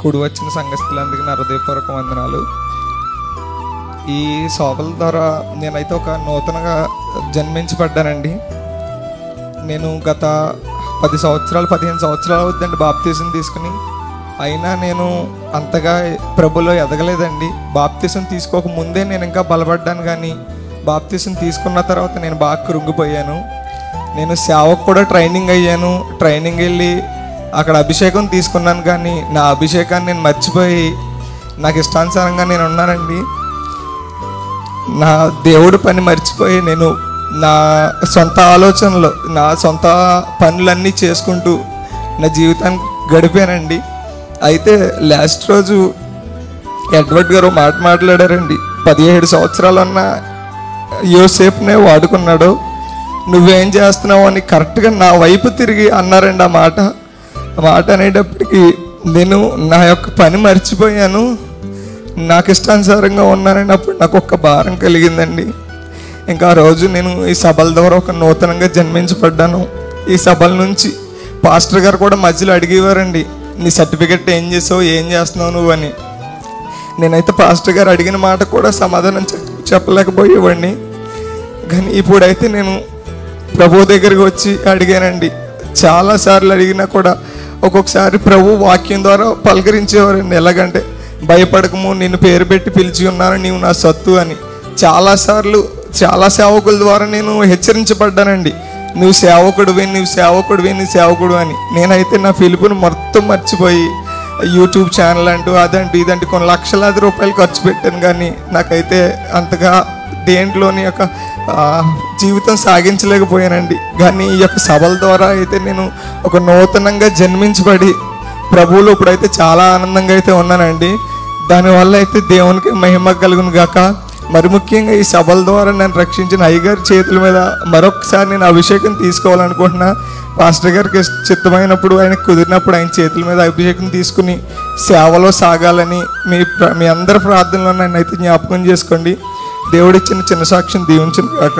కూడి వచ్చిన సంఘస్థులందరికీ నా హృదయపూర్వక వందనాలు. ఈ సభల ద్వారా నేనైతే ఒక నూతనగా జన్మించబడ్డానండి. నేను గత 15 సంవత్సరాలు అవుతుందండి బాప్తీసం తీసుకుని. అయినా నేను అంతగా ప్రభులో ఎదగలేదండి. బాప్తీసం తీసుకోక ముందే నేను ఇంకా బలపడ్డాను, కానీ బాప్తీసం తీసుకున్న తర్వాత నేను బాగా కృంగిపోయాను. నేను సేవకు కూడా ట్రైనింగ్ అయ్యాను. ట్రైనింగ్ వెళ్ళి అక్కడ అభిషేకం తీసుకున్నాను, కానీ నా అభిషేకాన్ని నేను మర్చిపోయి నాకు ఇష్టానుసారంగా నేను ఉన్నానండి. నా దేవుడు పని మర్చిపోయి నేను నా సొంత ఆలోచనలు, నా సొంత పనులన్నీ చేసుకుంటూ నా జీవితాన్ని గడిపానండి. అయితే లాస్ట్ రోజు ఎడ్వర్డ్ గారు మాట్లాడారండి. 17 సంవత్సరాలు ఉన్న యోసేపునే వాడుకున్నాడు, నువ్వేం చేస్తున్నావు అని కరెక్ట్గా నా వైపు తిరిగి అన్నారండి. ఆ మాట అనేటప్పటికీ నేను నా యొక్క పని మర్చిపోయాను, నాకు ఇష్టానుసారంగా ఉన్నానని అప్పుడు నాకు ఒక భారం కలిగిందండి. ఇంకా ఆ రోజు నేను ఈ సభల ద్వారా ఒక నూతనంగా జన్మించబడ్డాను. ఈ సభల నుంచి పాస్టర్ గారు కూడా మధ్యలో అడిగేవారండి, నీ సర్టిఫికెట్ ఏం చేస్తున్నావు నువ్వు అని. నేనైతే పాస్టర్ గారు అడిగిన మాట కూడా సమాధానం చెప్పలేకపోయేవాడిని. కానీ ఇప్పుడైతే నేను ప్రభు దగ్గరికి వచ్చి అడిగానండి. చాలాసార్లు అడిగినా కూడా ఒక్కొక్కసారి ప్రభు వాక్యం ద్వారా పలకరించేవారండి. ఎలాగంటే, భయపడకము, నిన్ను పేరు పెట్టి పిలిచి ఉన్నాను, నీవు నా సత్తు అని. చాలాసార్లు చాలా సేవకుల ద్వారా నేను హెచ్చరించబడ్డానండి, నువ్వు సేవకుడు అని. నేనైతే నా పిలుపుని మొత్తం మర్చిపోయి యూట్యూబ్ ఛానల్ అంటూ అదంటూ ఇదంటూ కొన్ని లక్షలాది రూపాయలు ఖర్చు పెట్టాను, కానీ నాకైతే అంతగా దేంట్లోని యొక్క జీవితం సాగించలేకపోయానండి. కానీ ఈ యొక్క సభల ద్వారా అయితే నేను ఒక నూతనంగా జన్మించబడి ప్రభువులో ఇప్పుడైతే చాలా ఆనందంగా అయితే ఉన్నానండి. దానివల్ల అయితే దేవునికి మహిమ కలుగును గాక. మరి ముఖ్యంగా ఈ సభల ద్వారా నన్ను రక్షించిన అయ్యగారి చేతుల మీద మరొకసారి నేను అభిషేకం తీసుకోవాలనుకుంటున్నా. పాస్టర్ గారికి చిత్తమైనప్పుడు, ఆయనకు కుదిరినప్పుడు ఆయన చేతుల మీద అభిషేకం తీసుకుని సేవలో సాగాలని మీ అందరి ప్రార్థనలో నన్ను అయితే జ్ఞాపకం చేసుకోండి. దేవుడిచ్చిన చిన్న సాక్ష్యం దీవించును గాక.